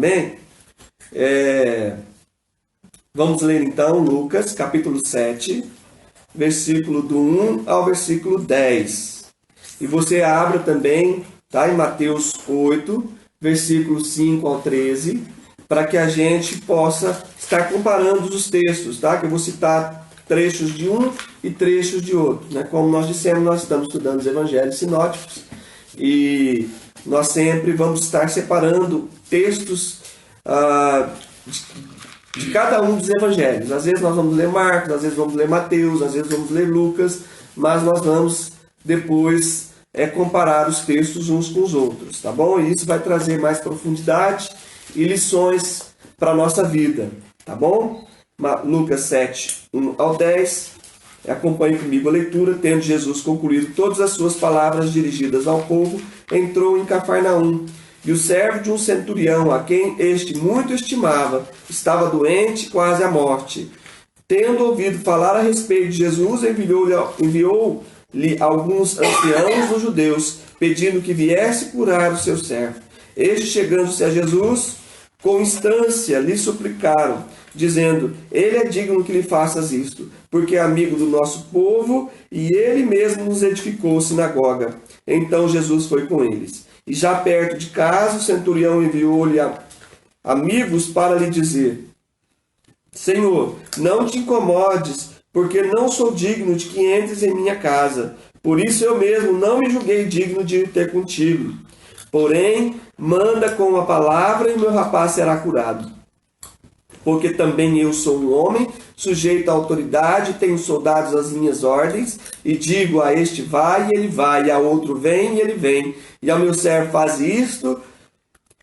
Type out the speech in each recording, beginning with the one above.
Amém? Vamos ler então Lucas, capítulo 7, versículo do 1 ao versículo 10. E você abra também, tá, em Mateus 8, versículo 5 ao 13, para que a gente possa estar comparando os textos, tá? Que eu vou citar trechos de um e trechos de outro, né? Como nós dissemos, nós estamos estudando os evangelhos sinóticos e nós sempre vamos estar separando textos de cada um dos evangelhos. Às vezes nós vamos ler Marcos, às vezes vamos ler Mateus, às vezes vamos ler Lucas, mas nós vamos depois comparar os textos uns com os outros, tá bom? E isso vai trazer mais profundidade e lições para a nossa vida, tá bom? Lucas 7, 1 ao 10. Acompanhe comigo a leitura. Tendo Jesus concluído todas as suas palavras dirigidas ao povo, entrou em Cafarnaum. E o servo de um centurião, a quem este muito estimava, estava doente, quase à morte. Tendo ouvido falar a respeito de Jesus, enviou-lhe alguns anciãos dos judeus, pedindo que viesse curar o seu servo. Este, chegando-se a Jesus, com instância lhe suplicaram, dizendo: ele é digno que lhe faças isto, porque é amigo do nosso povo, e ele mesmo nos edificou sinagoga. Então Jesus foi com eles. E já perto de casa, o centurião enviou-lhe amigos para lhe dizer: Senhor, não te incomodes, porque não sou digno de que entres em minha casa. Por isso eu mesmo não me julguei digno de ir ter contigo. Porém, manda com a palavra e meu rapaz será curado. Porque também eu sou um homem, sujeito à autoridade, tenho soldados às minhas ordens, e digo a este vai, e ele vai, e a outro vem, e ele vem, e ao meu servo faz isto,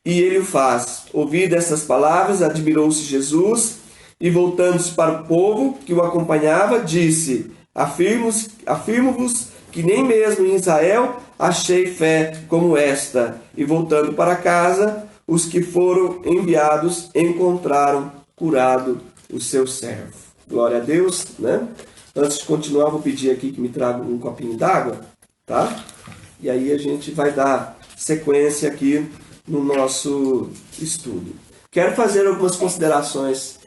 e ele o faz. Ouvindo essas palavras, admirou-se Jesus, e voltando-se para o povo que o acompanhava, disse: Afirmo-vos que nem mesmo em Israel achei fé como esta. E voltando para casa, os que foram enviados encontraram curado o seu servo. Glória a Deus, né? Antes de continuar, vou pedir aqui que me traga um copinho d'água, tá? E aí a gente vai dar sequência aqui no nosso estudo. Quero fazer algumas considerações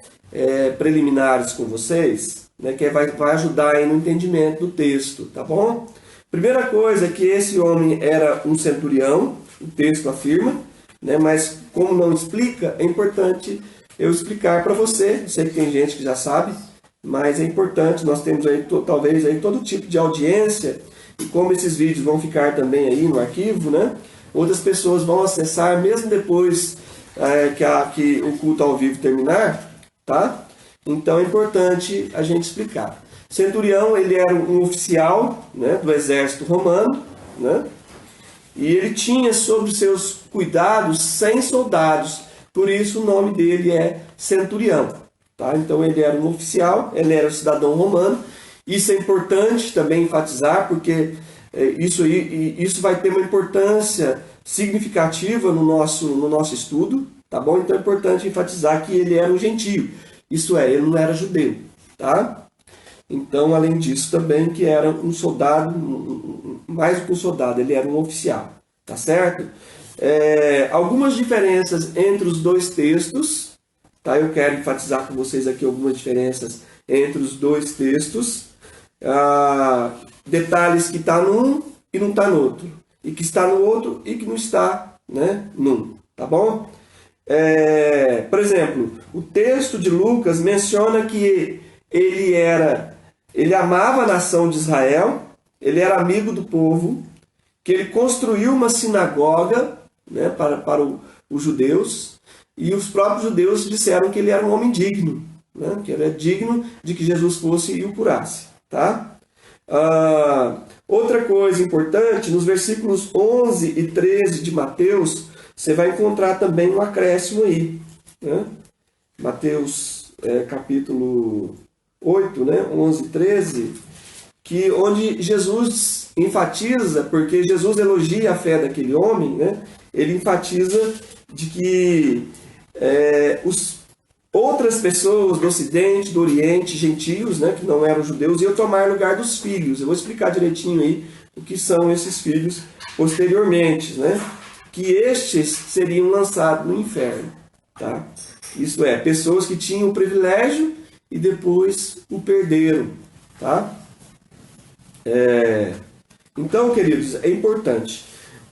preliminares com vocês, né, que vai ajudar aí no entendimento do texto, tá bom? Primeira coisa é que esse homem era um centurião, o texto afirma, né, mas como não explica, é importante eu explicar para você. Sei que tem gente que já sabe, mas é importante. Nós temos aí talvez aí todo tipo de audiência, e como esses vídeos vão ficar também aí no arquivo, né, outras pessoas vão acessar mesmo depois que o culto ao vivo terminar, tá? Então é importante a gente explicar. Centurião, ele era um oficial, né, do exército romano, né, e ele tinha sob seus cuidados 100 soldados. Por isso o nome dele é centurião, tá? Então ele era um oficial, ele era um cidadão romano. Isso é importante também enfatizar, porque isso vai ter uma importância significativa no nosso estudo, tá bom? Então é importante enfatizar que ele era um gentio, isso é, ele não era judeu, tá? Então, além disso também, que era um soldado, mais do que um soldado, ele era um oficial, tá certo? Algumas diferenças entre os dois textos, tá? Eu quero enfatizar com vocês aqui algumas diferenças entre os dois textos. Detalhes que está num e não está no outro, e que está no outro e que não está, né, num, tá bom? Por exemplo, o texto de Lucas menciona que ele amava a nação de Israel, ele era amigo do povo, que ele construiu uma sinagoga, né, para os judeus, e os próprios judeus disseram que ele era um homem digno, né, que ele é digno de que Jesus fosse e o curasse, tá? Outra coisa importante, nos versículos 11 e 13 de Mateus, você vai encontrar também um acréscimo aí, né? Mateus capítulo 8, né? 11 e 13, onde Jesus enfatiza, porque Jesus elogia a fé daquele homem, né? Ele enfatiza de que outras pessoas do Ocidente, do Oriente, gentios, né, que não eram judeus, iam tomar lugar dos filhos. Eu vou explicar direitinho aí o que são esses filhos posteriormente, né? Que estes seriam lançados no inferno, tá? Isso é, pessoas que tinham o privilégio e depois o perderam, tá? Então, queridos, é importante.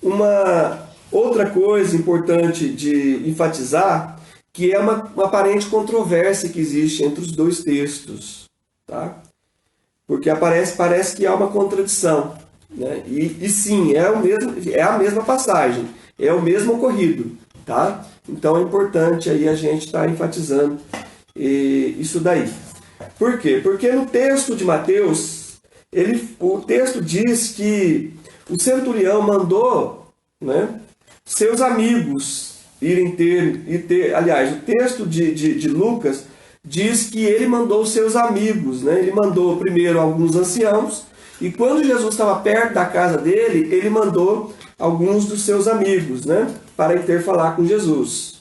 Uma outra coisa importante de enfatizar, que é uma aparente controvérsia que existe entre os dois textos, tá? Porque parece que há uma contradição, né? E sim, é a mesma passagem, é o mesmo ocorrido, tá? Então é importante aí a gente estar enfatizando isso daí. Por quê? Porque no texto de Mateus, o texto diz que o centurião mandou, né, seus amigos irem ter. Aliás, o texto de Lucas diz que ele mandou seus amigos, né? Ele mandou primeiro alguns anciãos, e quando Jesus estava perto da casa dele, ele mandou alguns dos seus amigos, né, para ir ter falar com Jesus.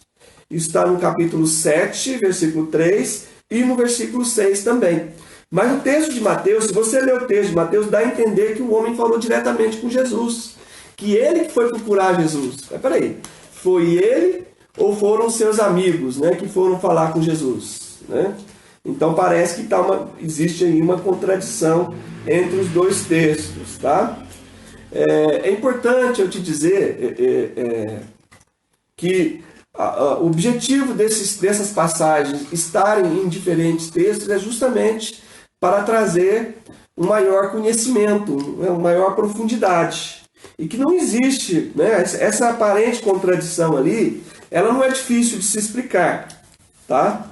Isso está no capítulo 7, versículo 3, e no versículo 6 também. Mas no texto de Mateus, se você ler o texto de Mateus, dá a entender que o homem falou diretamente com Jesus, que ele que foi procurar Jesus. Mas peraí, foi ele ou foram seus amigos, né, que foram falar com Jesus, né? Então parece que existe aí uma contradição entre os dois textos, tá? É importante eu te dizer que o objetivo dessas passagens estarem em diferentes textos é justamente para trazer um maior conhecimento, uma maior profundidade. E que não existe, né, essa aparente contradição ali, ela não é difícil de se explicar, tá?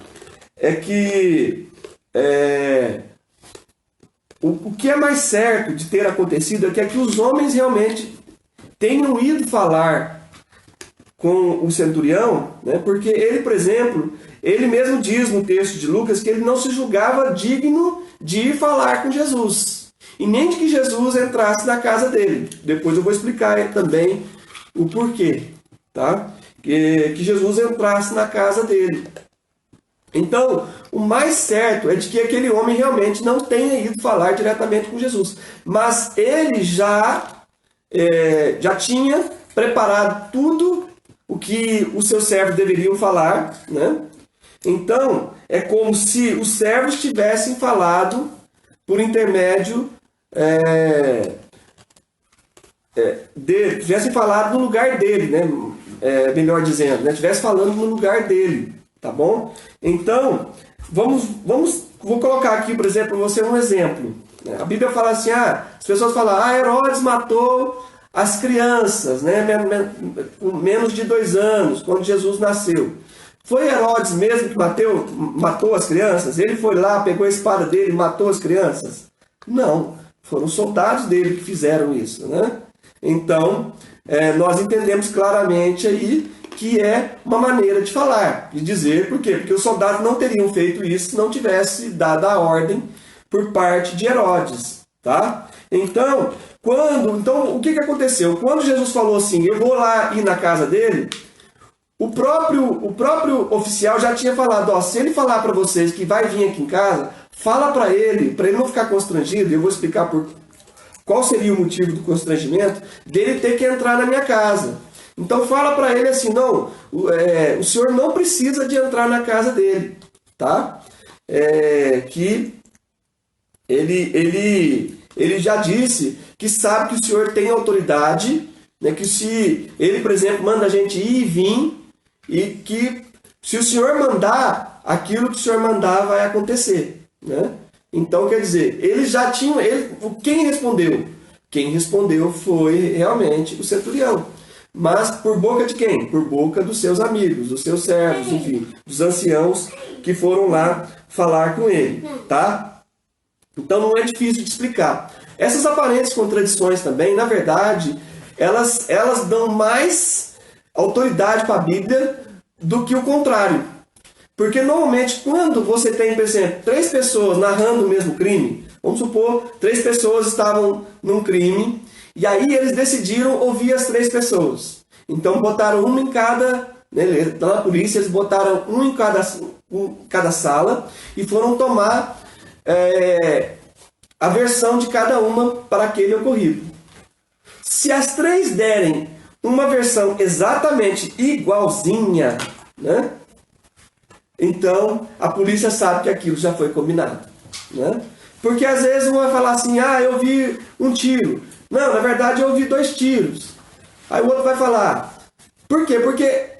É que o que é mais certo de ter acontecido é que os homens realmente tenham ido falar com o centurião, né? Porque ele, por exemplo, ele mesmo diz no texto de Lucas que ele não se julgava digno de ir falar com Jesus, e nem de que Jesus entrasse na casa dele. Depois eu vou explicar também o porquê, tá? Que Jesus entrasse na casa dele. Então, o mais certo é de que aquele homem realmente não tenha ido falar diretamente com Jesus, mas ele já tinha preparado tudo o que os seus servos deveriam falar, né? Então, é como se os servos tivessem falado por intermédio tivessem falado no lugar dele, né? Melhor dizendo, né? Tivesse falando no lugar dele, tá bom? Então, vou colocar aqui, por exemplo, para você um exemplo. A Bíblia fala assim, as pessoas falam, Herodes matou as crianças, né? Com menos de 2 anos, quando Jesus nasceu. Foi Herodes mesmo que matou as crianças? Ele foi lá, pegou a espada dele e matou as crianças? Não, foram soldados dele que fizeram isso, né? Então, nós entendemos claramente aí que é uma maneira de falar, de dizer, por quê? Porque os soldados não teriam feito isso se não tivesse dado a ordem por parte de Herodes, tá? Então, o que aconteceu? Quando Jesus falou assim, eu vou lá ir na casa dele, o próprio oficial já tinha falado, se ele falar para vocês que vai vir aqui em casa, fala para ele não ficar constrangido, eu vou explicar qual seria o motivo do constrangimento dele ter que entrar na minha casa. Então fala para ele assim, não, o senhor não precisa de entrar na casa dele, tá? Que ele já disse que sabe que o senhor tem autoridade, né? Que se ele, por exemplo, manda a gente ir e vir, e que se o senhor mandar, aquilo que o senhor mandar vai acontecer, né? Então, quer dizer, eles já tinham... Quem respondeu? Quem respondeu foi realmente o centurião. Mas por boca de quem? Por boca dos seus amigos, dos seus servos, enfim, dos anciãos que foram lá falar com ele, tá? Então não é difícil de explicar. Essas aparentes contradições também, na verdade, elas dão mais autoridade para a Bíblia do que o contrário. Porque normalmente quando você tem, por exemplo, 3 pessoas narrando o mesmo crime, vamos supor, 3 pessoas estavam num crime, e aí eles decidiram ouvir as 3 pessoas. Então botaram uma em cada, né, na polícia eles botaram um em cada sala e foram tomar a versão de cada uma para aquele ocorrido. Se as 3 derem uma versão exatamente igualzinha, né, então a polícia sabe que aquilo já foi combinado, né? Porque às vezes um vai falar assim, ah, eu vi um tiro. Não, na verdade eu vi 2 tiros. Aí o outro vai falar, por quê? Porque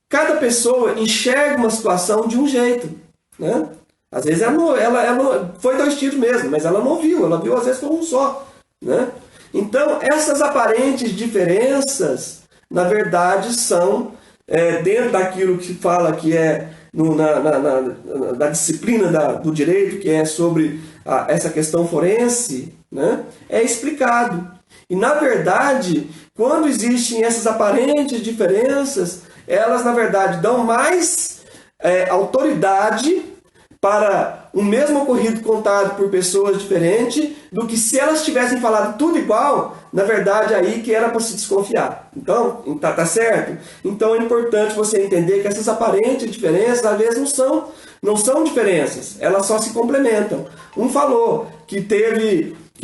cada pessoa enxerga uma situação de um jeito, né? Às vezes ela foi 2 tiros mesmo, mas ela não viu, ela viu às vezes foi um só, né? Então essas aparentes diferenças, na verdade, são dentro daquilo que se fala que é da disciplina do direito, que é sobre essa questão forense, né? É explicado. E na verdade, quando existem essas aparentes diferenças, elas na verdade dão mais autoridade para o mesmo ocorrido contado por pessoas diferentes do que se elas tivessem falado tudo igual, na verdade aí que era para se desconfiar. Então, tá certo? Então é importante você entender que essas aparentes diferenças às vezes não são diferenças, elas só se complementam. Um falou que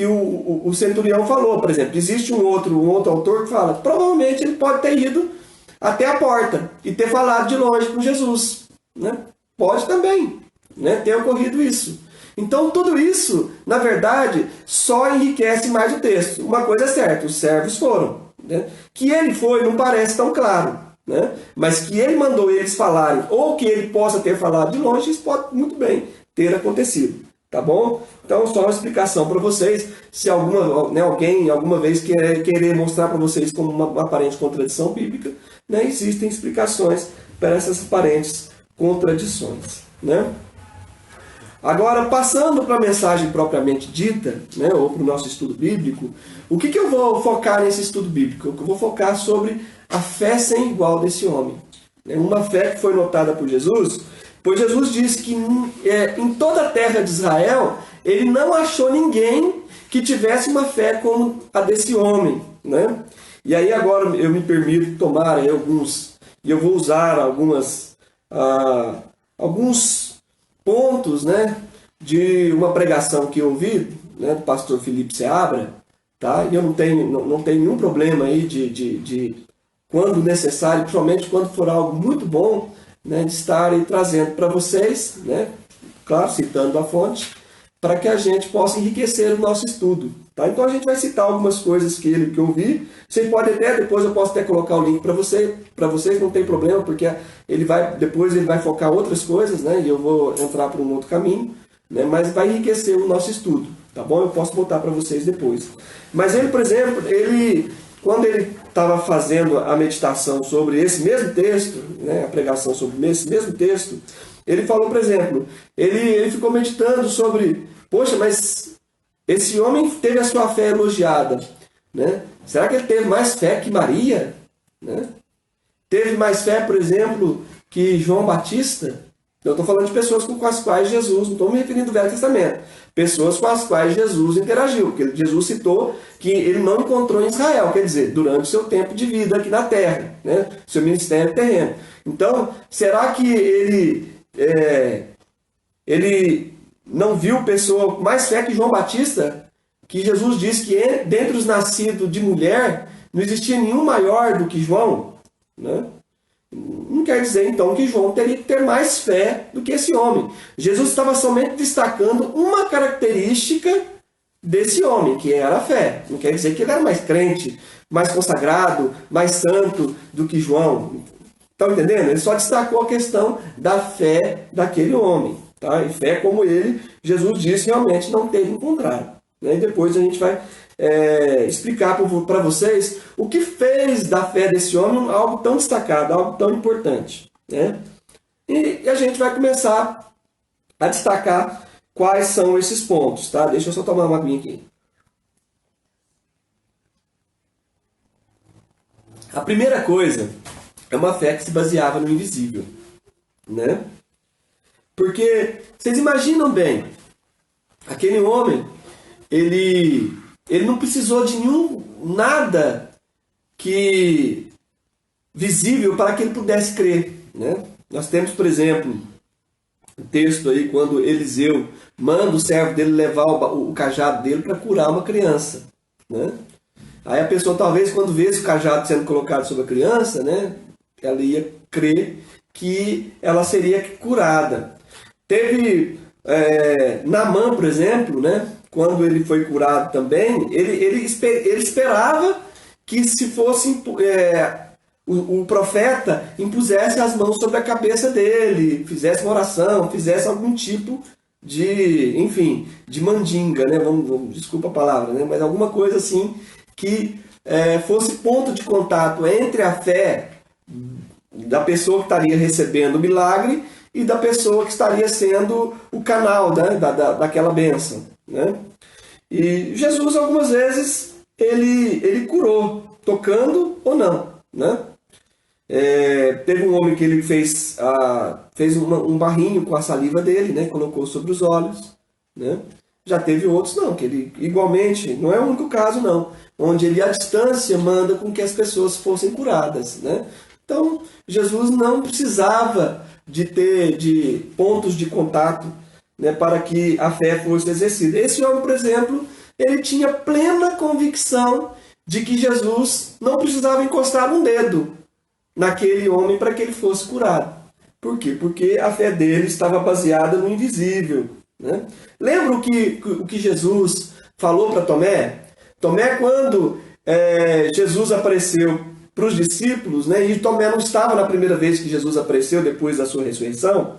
o centurião falou, por exemplo, existe um outro autor que fala, provavelmente ele pode ter ido até a porta e ter falado de longe com Jesus, né? Pode também, né, ter ocorrido isso. Então tudo isso, na verdade, só enriquece mais o texto. Uma coisa é certa, os servos foram, né? Que ele foi não parece tão claro, né? Mas que ele mandou eles falarem, ou que ele possa ter falado de longe, isso pode muito bem ter acontecido, tá bom? Então só uma explicação para vocês, se alguém alguma vez querer mostrar para vocês como uma aparente contradição bíblica, né, existem explicações para essas aparentes contradições, né? Agora, passando para a mensagem propriamente dita, né, ou para o nosso estudo bíblico, o que eu vou focar nesse estudo bíblico? Eu vou focar sobre a fé sem igual desse homem. Uma fé que foi notada por Jesus, pois Jesus disse que em toda a terra de Israel, ele não achou ninguém que tivesse uma fé como a desse homem, né? E aí agora eu me permito tomar aí e eu vou usar alguns pontos, né, de uma pregação que eu ouvi, né, do pastor Felipe Seabra, tá? E eu não tenho nenhum problema aí de quando necessário, principalmente quando for algo muito bom, né, de estar aí trazendo para vocês, né, claro, citando a fonte, para que a gente possa enriquecer o nosso estudo, tá? Então a gente vai citar algumas coisas que eu vi. Você pode depois eu posso até colocar o link para vocês, não tem problema, porque depois ele vai focar outras coisas, né? E eu vou entrar por um outro caminho, né? Mas vai enriquecer o nosso estudo, tá bom? Eu posso botar para vocês depois. Mas ele, por exemplo, quando ele estava fazendo a meditação sobre esse mesmo texto, né? A pregação sobre esse mesmo texto, ele falou, por exemplo, ele ficou meditando sobre, poxa, mas esse homem teve a sua fé elogiada, né? Será que ele teve mais fé que Maria, né? Teve mais fé, por exemplo, que João Batista? Eu estou falando de pessoas com as quais Jesus, não estou me referindo ao Velho Testamento, pessoas com as quais Jesus interagiu, porque Jesus citou que ele não encontrou em Israel, quer dizer, durante o seu tempo de vida aqui na terra, né? Seu ministério terreno. Então, será que ele não viu pessoa com mais fé que João Batista? Que Jesus disse que dentre os nascidos de mulher não existia nenhum maior do que João, né? Não quer dizer então que João teria que ter mais fé do que esse homem. Jesus estava somente destacando uma característica desse homem, que era a fé. Não quer dizer que ele era mais crente, mais consagrado, mais santo do que João. Estão entendendo? Ele só destacou a questão da fé daquele homem, tá? E fé como Jesus disse, realmente não teve encontrado, né? E depois a gente vai explicar para vocês o que fez da fé desse homem algo tão destacado, algo tão importante, né? E a gente vai começar a destacar quais são esses pontos, tá? Deixa eu só tomar uma aguinha aqui. A primeira coisa é uma fé que se baseava no invisível, né? Porque vocês imaginam bem, aquele homem, ele não precisou de nada que visível para que ele pudesse crer, né? Nós temos, por exemplo, o texto aí quando Eliseu manda o servo dele levar o cajado dele para curar uma criança, né? Aí a pessoa talvez quando vê esse cajado sendo colocado sobre a criança, né, ela ia crer que ela seria curada. Teve Naamã, por exemplo, né? Quando ele foi curado também, ele esperava que se fosse o profeta impusesse as mãos sobre a cabeça dele, fizesse uma oração, fizesse algum tipo de, enfim, de mandinga, né? Desculpa a palavra, né? Mas alguma coisa assim que fosse ponto de contato entre a fé da pessoa que estaria recebendo o milagre e da pessoa que estaria sendo o canal, né? daquela bênção, né? E Jesus, algumas vezes, ele curou, tocando ou não, né? Teve um homem que ele fez um barrinho com a saliva dele, né? Colocou sobre os olhos, né? Já teve outros não, que ele igualmente, não é o único caso não, onde ele à distância manda com que as pessoas fossem curadas, né? Então Jesus não precisava de pontos de contato, né, para que a fé fosse exercida. Esse homem, por exemplo, ele tinha plena convicção de que Jesus não precisava encostar um dedo naquele homem para que ele fosse curado. Por quê? Porque a fé dele estava baseada no invisível, né? Lembra o que Jesus falou para Tomé? Tomé, quando Jesus apareceu para os discípulos, né, e Tomé não estava na primeira vez que Jesus apareceu depois da sua ressurreição,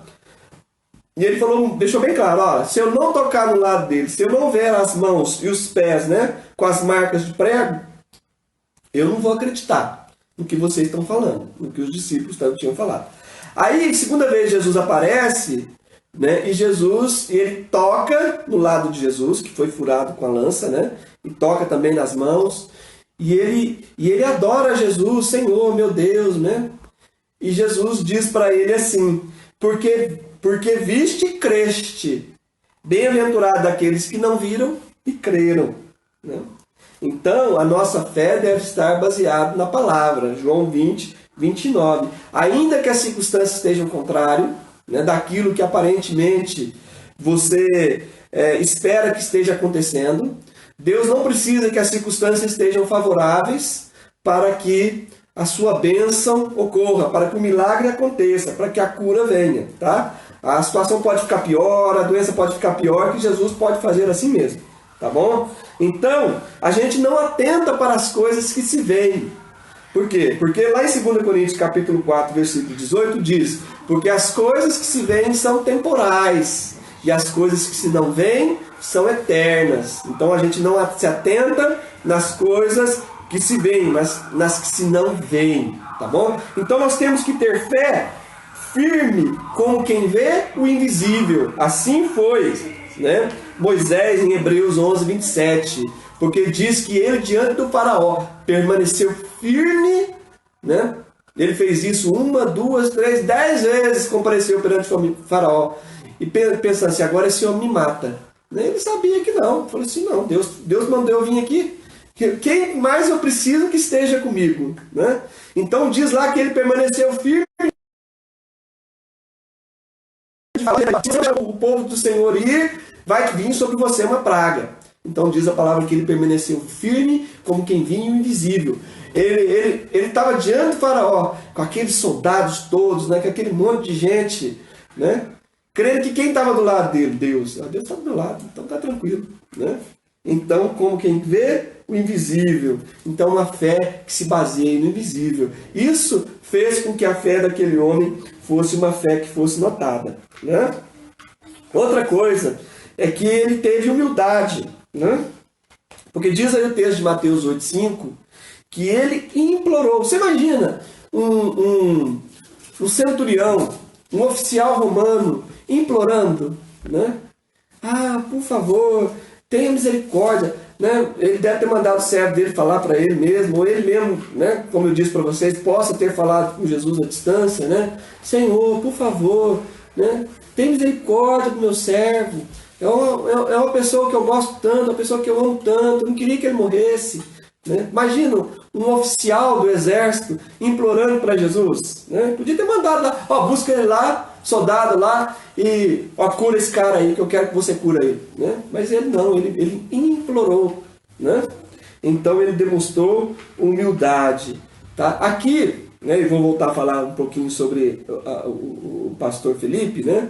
e ele falou, deixou bem claro, ó, se eu não tocar no lado dele, se eu não ver as mãos e os pés, né, com as marcas de prego, eu não vou acreditar no que vocês estão falando, no que os discípulos tinham falado. Aí, segunda vez, Jesus aparece, né, e ele toca no lado de Jesus, que foi furado com a lança, né, e toca também nas mãos, e ele adora Jesus, Senhor, meu Deus, né? E Jesus diz para ele assim, porque viste e creste, bem-aventurado aqueles que não viram e creram, né? Então, a nossa fé deve estar baseada na palavra, João 20, 29. Ainda que as circunstâncias estejam contrárias, né, daquilo que aparentemente você espera que esteja acontecendo, Deus não precisa que as circunstâncias estejam favoráveis para que a sua bênção ocorra, para que o milagre aconteça, para que a cura venha, tá? A situação pode ficar pior, a doença pode ficar pior, que Jesus pode fazer assim mesmo, tá bom? Então, a gente não atenta para as coisas que se veem. Por quê? Porque lá em 2 Coríntios capítulo 4, versículo 18 diz, porque as coisas que se veem são temporais, e as coisas que se não veem são eternas. Então a gente não se atenta nas coisas que se veem, mas nas que se não veem, tá bom? Então nós temos que ter fé firme como quem vê o invisível. Assim foi, né? Moisés em Hebreus 11, 27, porque diz que ele diante do faraó permaneceu firme, né? Ele fez isso 1, 2, 3, 10 vezes, compareceu perante o faraó. E pensando assim, agora esse homem me mata. Ele sabia que não. Falou assim, não, Deus mandou eu vir aqui. Quem mais eu preciso que esteja comigo? Né? Então diz lá que ele permaneceu firme. O povo do Senhor ir, vai vir sobre você uma praga. Então diz a palavra que ele permaneceu firme como quem vinha o invisível. Ele estava diante do faraó, com aqueles soldados todos, né, com aquele monte de gente, né? Crendo que quem estava do lado dele? Deus. Deus está do meu lado, então está tranquilo, né? Então, como quem vê o invisível. Então, uma fé que se baseia no invisível. Isso fez com que a fé daquele homem fosse uma fé que fosse notada, né? Outra coisa é que ele teve humildade, né? Porque diz aí o texto de Mateus 8,5 que ele implorou. Você imagina um centurião, um oficial romano, implorando, né? Por favor, tenha misericórdia, né? Ele deve ter mandado o servo dele falar para ele mesmo, ou ele mesmo, né? Como eu disse para vocês, possa ter falado com Jesus à distância, né? Senhor, por favor, né? Tenha misericórdia do meu servo. É uma pessoa que eu gosto tanto, uma pessoa que eu amo tanto, eu não queria que ele morresse, né? Imagina um oficial do exército implorando para Jesus, né? Podia ter mandado lá, busca ele lá, soldado lá, e cura esse cara aí, que eu quero que você cura ele, né? Mas ele não, ele implorou, né? Então ele demonstrou humildade, tá? Aqui né, e vou voltar a falar um pouquinho sobre o pastor Felipe, né,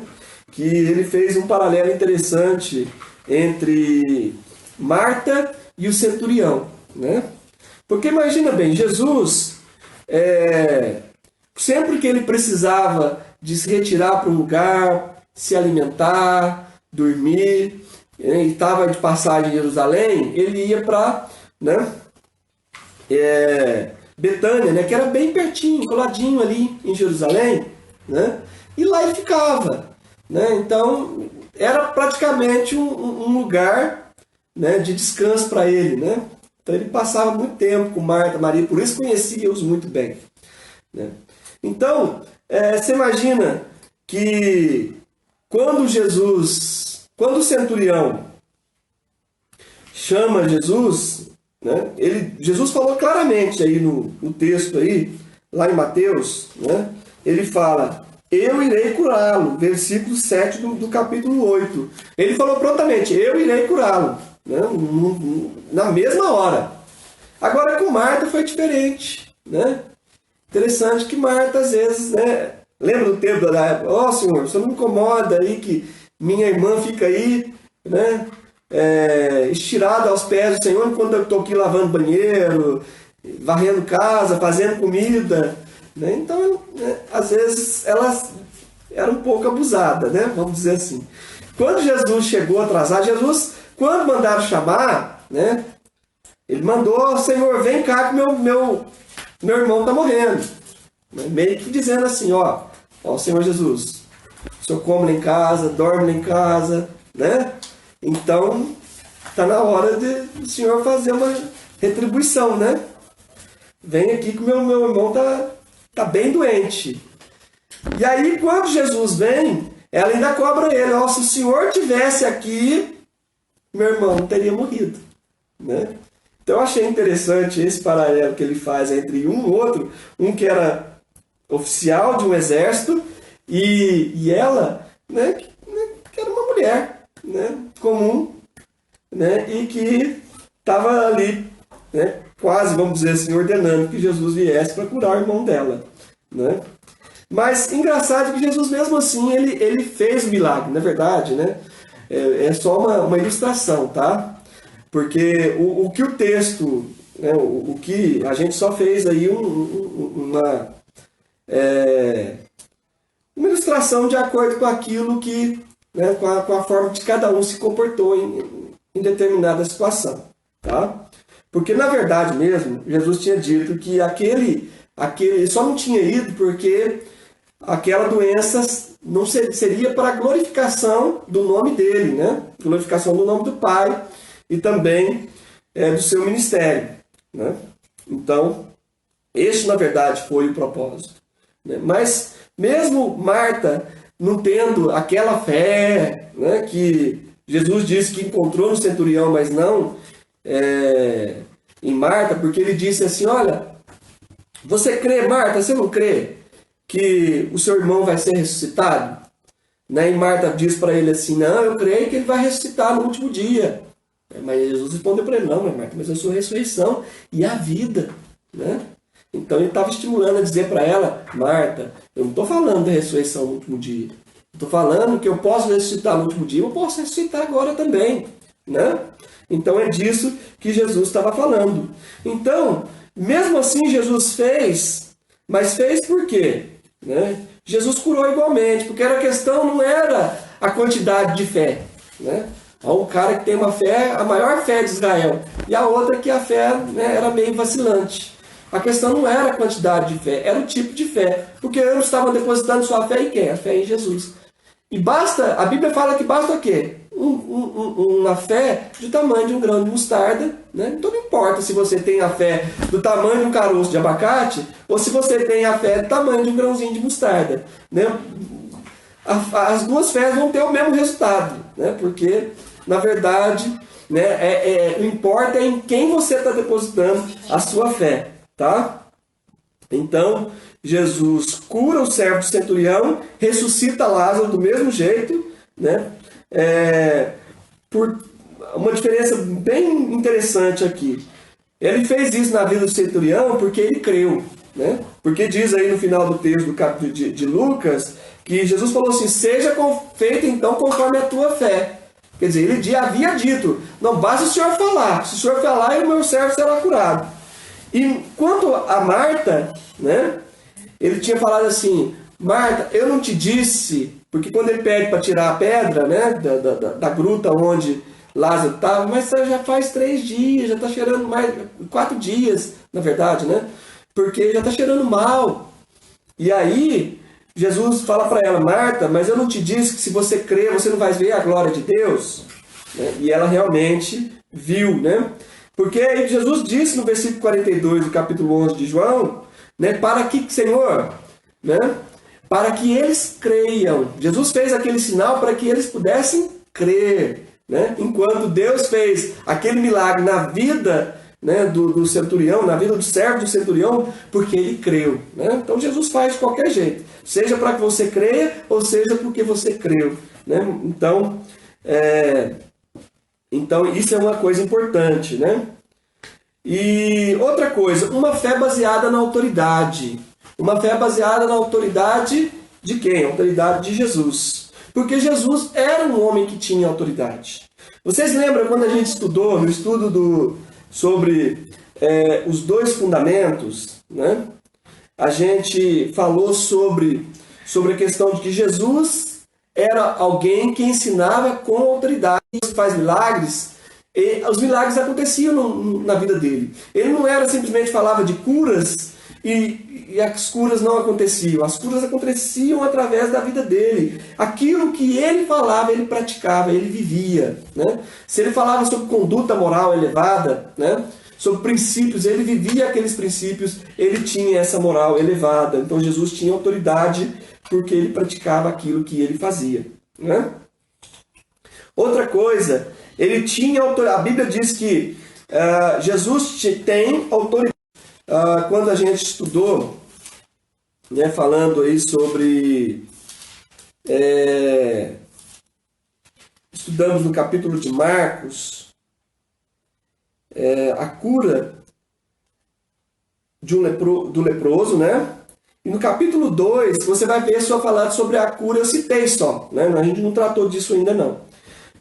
que ele fez um paralelo interessante entre Marta e o centurião, né? Porque imagina bem, Jesus, sempre que ele precisava de se retirar para um lugar, se alimentar, dormir, e estava de passagem em Jerusalém, ele ia para, né, Betânia, né, que era bem pertinho, coladinho ali em Jerusalém, né, e lá ele ficava, né, então era praticamente um lugar, né, de descanso para ele, né, então ele passava muito tempo com Marta, Maria, por isso conhecia-os muito bem, né. Então, você imagina que quando o centurião chama Jesus, né, Jesus falou claramente aí no texto aí, lá em Mateus, né, ele fala, eu irei curá-lo, versículo 7 do capítulo 8. Ele falou prontamente, eu irei curá-lo, né, na mesma hora. Agora com Marta foi diferente, né? Interessante que Marta, às vezes, né, lembra do tempo da época? Ó, Senhor, você não me incomoda aí que minha irmã fica aí, né, estirada aos pés do Senhor enquanto eu estou aqui lavando banheiro, varrendo casa, fazendo comida, né? Então, né, às vezes, ela era um pouco abusada, né? Vamos dizer assim. Quando Jesus chegou atrasado, quando mandaram chamar, né, ele mandou, Senhor, vem cá que meu irmão está morrendo. Meio que dizendo assim, ó, Senhor Jesus, o Senhor come lá em casa, dorme lá em casa, né? Então, está na hora do Senhor fazer uma retribuição, né? Vem aqui que meu irmão tá bem doente. E aí, quando Jesus vem, ela ainda cobra ele, ó, se o Senhor tivesse aqui, meu irmão não teria morrido, né? Então eu achei interessante esse paralelo que ele faz entre um e outro, um que era oficial de um exército e ela, né, que era uma mulher, né, comum, né, e que estava ali, né, quase, vamos dizer assim, ordenando que Jesus viesse para curar o irmão dela, né. Mas engraçado que Jesus mesmo assim ele fez o milagre, na verdade, né, é só uma ilustração, tá? Porque o que o texto, né, o que a gente só fez aí uma ilustração de acordo com aquilo que, né, com a forma que cada um se comportou em determinada situação, tá? Porque na verdade mesmo, Jesus tinha dito que aquele só não tinha ido porque aquela doença não seria para a glorificação do nome dele, né? Glorificação do nome do Pai e também do seu ministério, né? Então, este na verdade foi o propósito, né? Mas mesmo Marta não tendo aquela fé, né, que Jesus disse que encontrou no centurião, mas não em Marta, porque ele disse assim, olha, você crê, Marta, você não crê que o seu irmão vai ser ressuscitado? Né? E Marta diz para ele assim, não, eu creio que ele vai ressuscitar no último dia. Mas Jesus respondeu para ele, não, Marta, mas eu sou a ressurreição e a vida, né? Então ele estava estimulando a dizer para ela, Marta, eu não estou falando da ressurreição no último dia. Estou falando que eu posso ressuscitar no último dia, eu posso ressuscitar agora também, né? Então é disso que Jesus estava falando. Então, mesmo assim Jesus fez, mas fez por quê? Né? Jesus curou igualmente, porque a questão não era a quantidade de fé, né? Há um cara que tem uma fé, a maior fé de Israel, e a outra que a fé, né, era meio vacilante. A questão não era a quantidade de fé, era o tipo de fé, porque ambos estavam depositando sua fé em quem? A fé em Jesus. E basta, a Bíblia fala que basta o quê? Uma fé do tamanho de um grão de mostarda, né? Então não importa se você tem a fé do tamanho de um caroço de abacate, ou se você tem a fé do tamanho de um grãozinho de mostarda, né? As duas fés vão ter o mesmo resultado, né? Porque, na verdade, né, o que importa é em quem você está depositando a sua fé, tá? Então, Jesus cura o servo do centurião, ressuscita Lázaro do mesmo jeito, né? Por uma diferença bem interessante aqui. Ele fez isso na vida do centurião porque ele creu, né? Porque diz aí no final do texto do capítulo de Lucas que Jesus falou assim: seja feito então conforme a tua fé. Quer dizer, ele havia dito: não basta o Senhor falar, se o Senhor falar, o meu servo será curado. E quanto a Marta, né? Ele tinha falado assim: Marta, eu não te disse, porque quando ele pede para tirar a pedra, né, da gruta onde Lázaro estava, mas já faz 3 dias, já está cheirando mais, 4 dias, na verdade, né? Porque já está cheirando mal. E aí, Jesus fala para ela: Marta, mas eu não te disse que se você crer, você não vai ver a glória de Deus? Né? E ela realmente viu, né? Porque aí Jesus disse no versículo 42 do capítulo 11 de João, né, para que, Senhor, né, para que eles creiam. Jesus fez aquele sinal para que eles pudessem crer. Né? Enquanto Deus fez aquele milagre na vida, né, do centurião, na vida do servo do centurião, porque ele creu. Né? Então Jesus faz de qualquer jeito, seja para que você creia ou seja porque você creu. Né? Então isso é uma coisa importante. Né? E outra coisa, uma fé baseada na autoridade. Uma fé baseada na autoridade de quem? A autoridade de Jesus. Porque Jesus era um homem que tinha autoridade. Vocês lembram quando a gente estudou, no estudo sobre os 2 fundamentos, né? A gente falou sobre a questão de que Jesus era alguém que ensinava com autoridade, faz milagres, e os milagres aconteciam na vida dele. Ele não era simplesmente falava de curas e as curas não aconteciam. As curas aconteciam através da vida dele. Aquilo que ele falava, ele praticava, ele vivia. Né? Se ele falava sobre conduta moral elevada, né? Sobre princípios, ele vivia aqueles princípios, ele tinha essa moral elevada. Então Jesus tinha autoridade porque ele praticava aquilo que ele fazia. Né? Outra coisa, ele tinha autoridade. A Bíblia diz que Jesus tem autoridade. Quando a gente estudou, né, falando aí sobre... estudamos no capítulo de Marcos, a cura do leproso, né? E no capítulo 2, você vai ver só falado sobre a cura, eu citei só, né? A gente não tratou disso ainda não.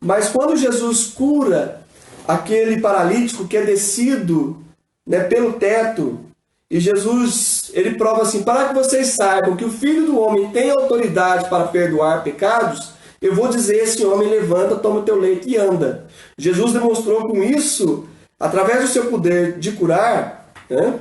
Mas quando Jesus cura aquele paralítico que é descido, né, pelo teto, e Jesus, ele prova assim: para que vocês saibam que o Filho do Homem tem autoridade para perdoar pecados, eu vou dizer a esse homem: levanta, toma o teu leito e anda. Jesus demonstrou com isso, através do seu poder de curar, né,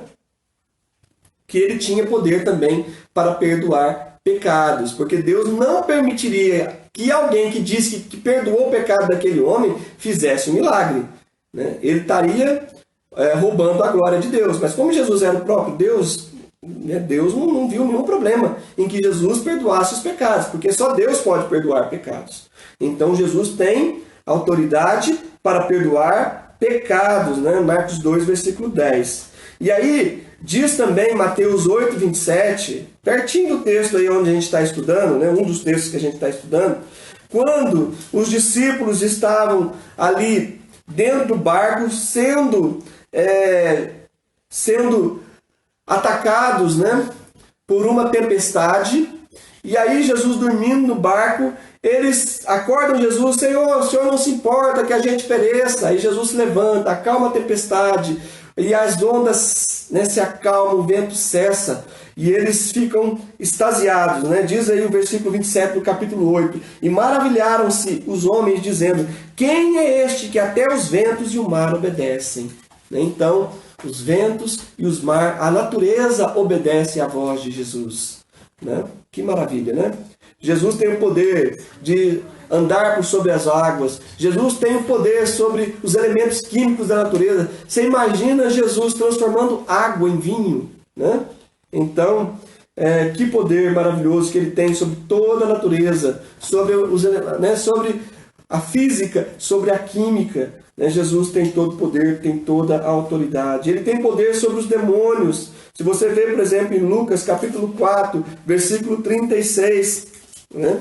que ele tinha poder também para perdoar pecados, porque Deus não permitiria que alguém que disse que perdoou o pecado daquele homem fizesse um milagre. Né? Ele estaria roubando a glória de Deus. Mas como Jesus era o próprio Deus, né, Deus não viu nenhum problema em que Jesus perdoasse os pecados, porque só Deus pode perdoar pecados. Então Jesus tem autoridade para perdoar pecados, né? Marcos 2, versículo 10. E aí, diz também Mateus 8, 27, pertinho do texto aí onde a gente está estudando, né? Um dos textos que a gente está estudando, quando os discípulos estavam ali dentro do barco, sendo atacados, né, por uma tempestade, e aí Jesus dormindo no barco, eles acordam Jesus: Senhor, o Senhor não se importa que a gente pereça. Aí Jesus se levanta, acalma a tempestade, e as ondas, né, se acalmam, o vento cessa, e eles ficam extasiados. Né? Diz aí o versículo 27 do capítulo 8: e maravilharam-se os homens, dizendo: quem é este que até os ventos e o mar obedecem? Então, os ventos e os mar, a natureza obedece à voz de Jesus. Né? Que maravilha, né? Jesus tem o poder de andar por sobre as águas. Jesus tem o poder sobre os elementos químicos da natureza. Você imagina Jesus transformando água em vinho, né? Então, que poder maravilhoso que ele tem sobre toda a natureza, sobre a física, sobre a química. Né? Jesus tem todo o poder, tem toda a autoridade. Ele tem poder sobre os demônios. Se você ver, por exemplo, em Lucas capítulo 4, versículo 36, né?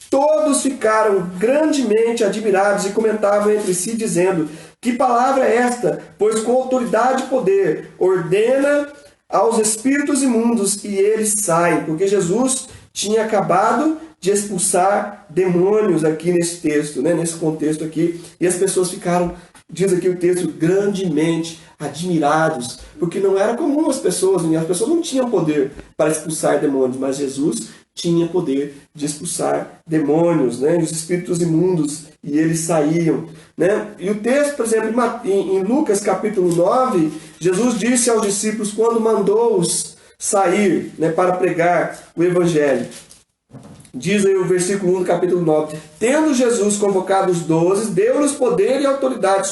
Todos ficaram grandemente admirados e comentavam entre si, dizendo: que palavra é esta? Pois com autoridade e poder ordena aos espíritos imundos e eles saem, porque Jesus tinha acabado de expulsar demônios aqui nesse texto, né? Nesse contexto aqui, e as pessoas ficaram, diz aqui o texto, grandemente admirados, porque não era comum as pessoas não tinham poder para expulsar demônios, mas Jesus tinha poder de expulsar demônios, né? Os espíritos imundos, e eles saíam, né? E o texto, por exemplo, em Lucas capítulo 9, Jesus disse aos discípulos quando mandou-os sair, né, para pregar o evangelho. Diz aí o versículo 1 do capítulo 9: tendo Jesus convocado os 12, deu-lhes poder e autoridade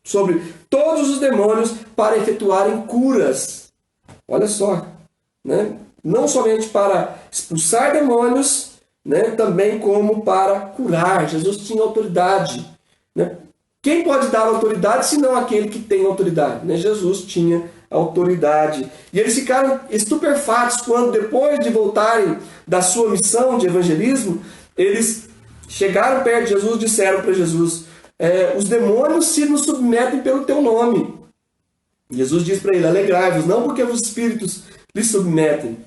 sobre todos os demônios para efetuarem curas. Olha só, né? Não somente para expulsar demônios, né? Também como para curar. Jesus tinha autoridade, né? Quem pode dar autoridade senão aquele que tem autoridade, né? Jesus tinha autoridade. E eles ficaram estupefatos quando, depois de voltarem da sua missão de evangelismo, eles chegaram perto de Jesus e disseram para Jesus: os demônios se nos submetem pelo teu nome. Jesus diz para ele: alegrai-vos, não porque os espíritos lhes submetem,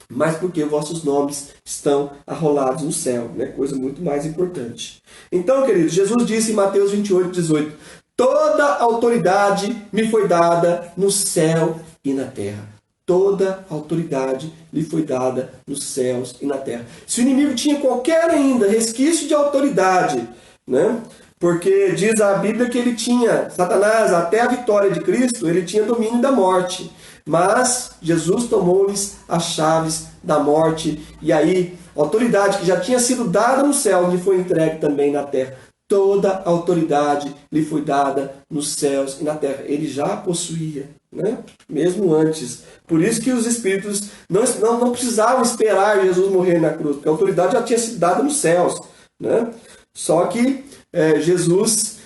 mas porque vossos nomes estão arrolados no céu, né? Coisa muito mais importante. Então, queridos, Jesus disse em Mateus 28, 18: toda autoridade me foi dada no céu e na terra. Toda autoridade lhe foi dada nos céus e na terra. Se o inimigo tinha qualquer ainda resquício de autoridade, né? Porque diz a Bíblia que ele tinha, Satanás, até a vitória de Cristo, ele tinha domínio da morte. Mas Jesus tomou-lhes as chaves da morte. E aí, a autoridade que já tinha sido dada no céu lhe foi entregue também na terra. Toda autoridade lhe foi dada nos céus e na terra. Ele já possuía, né? Mesmo antes. Por isso que os espíritos não precisavam esperar Jesus morrer na cruz, porque a autoridade já tinha sido dada nos céus, né? Só que Jesus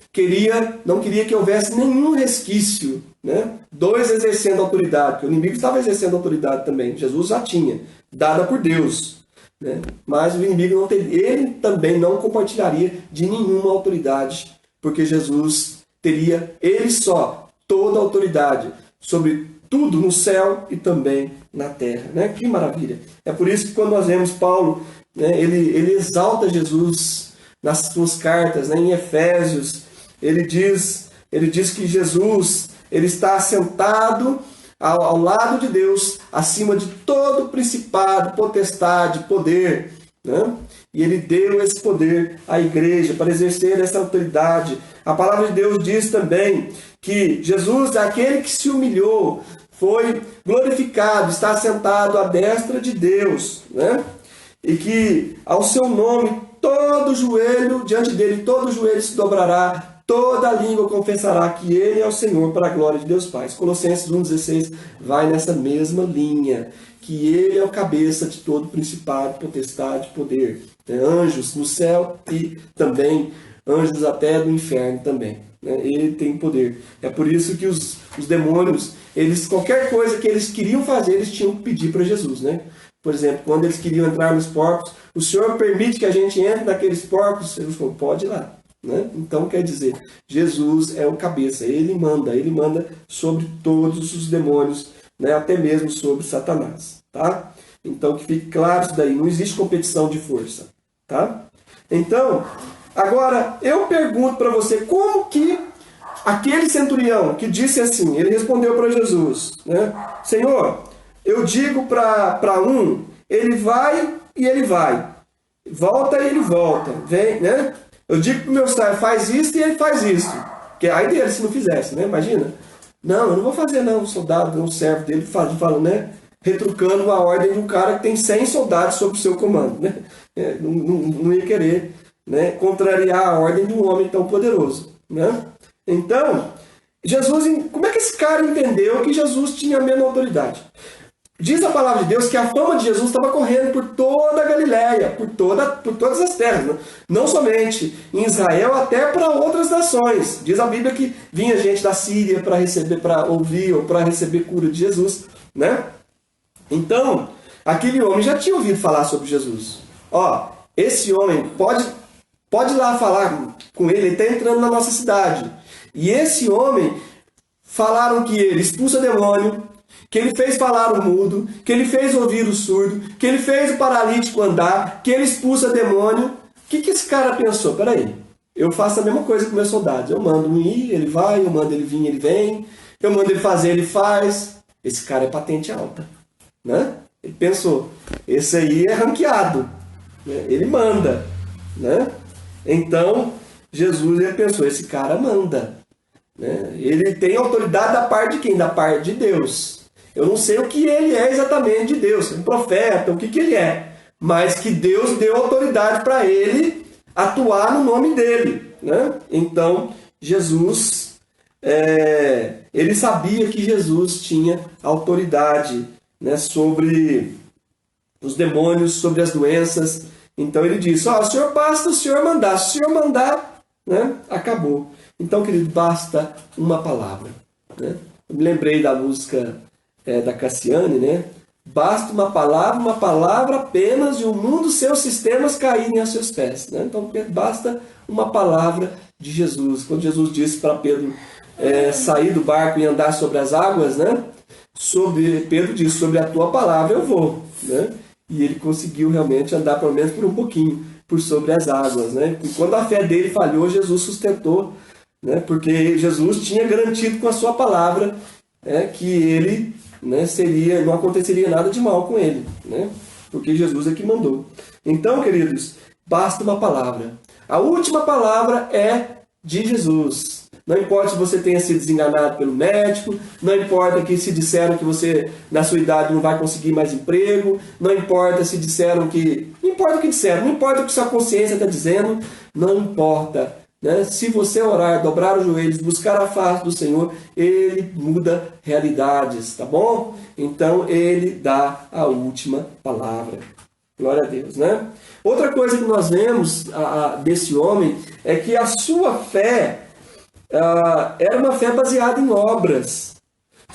não queria que houvesse nenhum resquício, né? Dois exercendo autoridade, porque o inimigo estava exercendo autoridade também. Jesus já tinha, dada por Deus, né? Mas o inimigo não teria, ele também não compartilharia de nenhuma autoridade, porque Jesus teria, ele só, toda a autoridade sobre tudo no céu e também na terra, né? Que maravilha! É por isso que quando nós vemos Paulo, né, ele exalta Jesus nas suas cartas, né, em Efésios, ele diz que Jesus, ele está assentado ao lado de Deus, acima de todo principado, potestade, poder, né? E ele deu esse poder à igreja para exercer essa autoridade. A palavra de Deus diz também que Jesus, aquele que se humilhou, foi glorificado, está assentado à destra de Deus, né? E que ao seu nome todo joelho, diante dele, todo joelho se dobrará, toda língua confessará que ele é o Senhor, para a glória de Deus Pai. Colossenses 1,16 vai nessa mesma linha, que ele é o cabeça de todo principado, potestade, poder, né? Anjos no céu e também anjos até do inferno também, né? Ele tem poder. É por isso que os demônios, qualquer coisa que eles queriam fazer, eles tinham que pedir para Jesus, né? Por exemplo, quando eles queriam entrar nos porcos, o Senhor permite que a gente entre naqueles porcos? Jesus falou: pode ir lá, né? Então, quer dizer, Jesus é o cabeça, ele manda sobre todos os demônios, né? Até mesmo sobre Satanás, tá? Então, que fique claro isso daí, não existe competição de força, tá? Então, agora, eu pergunto para você, como que aquele centurião que disse assim, ele respondeu para Jesus, né? Senhor, eu digo para um, ele vai e ele vai. Volta e ele volta. Vem, né? Eu digo para o meu servo, faz isso e ele faz isso. Que aí dele se não fizesse, né? Imagina. Não, eu não vou fazer não. O soldado, um servo dele fala, né? Retrucando a ordem de um cara que tem 100 soldados sob o seu comando, né? Não ia querer, né, contrariar a ordem de um homem tão poderoso, né? Então, Jesus, como é que esse cara entendeu que Jesus tinha a mesma autoridade? Diz a palavra de Deus que a fama de Jesus estava correndo por toda a Galileia, por todas as terras, né? Não somente em Israel, até para outras nações. Diz a Bíblia que vinha gente da Síria para ouvir ou para receber cura de Jesus, né? Então, aquele homem já tinha ouvido falar sobre Jesus. Ó, esse homem pode ir lá falar com ele está entrando na nossa cidade. E esse homem, falaram que ele expulsa demônio, que ele fez falar o mudo, que ele fez ouvir o surdo, que ele fez o paralítico andar, que ele expulsa demônio. O que esse cara pensou? Peraí, eu faço a mesma coisa com meus soldados. Eu mando um ir, ele vai, eu mando ele vir, ele vem, eu mando ele fazer, ele faz. Esse cara é patente alta, né? Ele pensou, esse aí é ranqueado, né? Ele manda, né? Então, Jesus ele pensou, esse cara manda, né? Ele tem autoridade da parte de quem? Da parte de Deus. Eu não sei o que ele é exatamente de Deus, um profeta, o que ele é, mas que Deus deu autoridade para ele atuar no nome dele, né? Então, Jesus, ele sabia que Jesus tinha autoridade, né, sobre os demônios, sobre as doenças. Então ele disse, Senhor, basta o Senhor mandar. Se o Senhor mandar, né, acabou. Então, querido, basta uma palavra, né? Eu me lembrei da música da Cassiane, né? Basta uma palavra apenas, e o mundo e seus sistemas caírem aos seus pés, né? Então, basta uma palavra de Jesus. Quando Jesus disse para Pedro sair do barco e andar sobre as águas, né? Pedro disse, sobre a tua palavra eu vou, né? E ele conseguiu realmente andar pelo menos por um pouquinho por sobre as águas, né? E quando a fé dele falhou, Jesus sustentou, né? Porque Jesus tinha garantido com a sua palavra que ele, né, não aconteceria nada de mal com ele, né? Porque Jesus é que mandou. Então, queridos, basta uma palavra. A última palavra é de Jesus. Não importa se você tenha sido desenganado pelo médico, não importa que se disseram que você, na sua idade, não vai conseguir mais emprego, não importa se disseram que... Não importa o que disseram, não importa o que sua consciência está dizendo, não importa, né? Se você orar, dobrar os joelhos, buscar a face do Senhor, Ele muda realidades, tá bom? Então, Ele dá a última palavra. Glória a Deus, né? Outra coisa que nós vemos desse homem é que a sua fé era uma fé baseada em obras.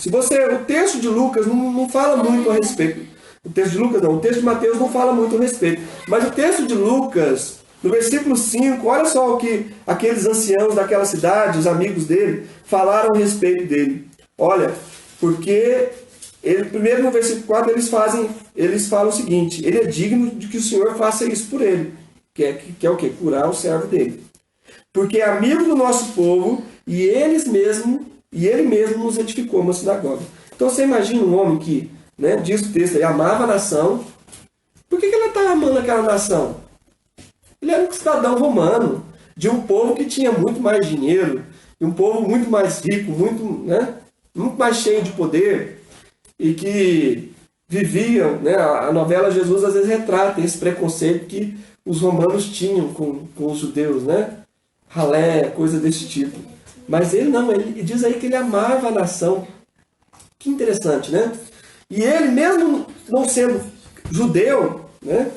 O texto de Lucas não fala muito a respeito. O texto de Lucas não, o texto de Mateus não fala muito a respeito. Mas o texto de Lucas, no versículo 5, olha só o que aqueles anciãos daquela cidade, os amigos dele, falaram a respeito dele. Olha, porque primeiro no versículo 4 eles falam o seguinte: ele é digno de que o Senhor faça isso por ele. Que é o quê? Curar o servo dele. Porque é amigo do nosso povo e ele mesmo nos edificou uma sinagoga. Então você imagina um homem que, né, diz o texto aí, amava a nação. Por que ele estava amando aquela nação? Ele era um cidadão romano, de um povo que tinha muito mais dinheiro, de um povo muito mais rico, muito mais cheio de poder, e que viviam, né, a novela Jesus às vezes retrata esse preconceito que os romanos tinham com os judeus, né? Ralé, coisa desse tipo. Mas ele não, ele diz aí que ele amava a nação. Que interessante, né? E ele, mesmo não sendo judeu, né,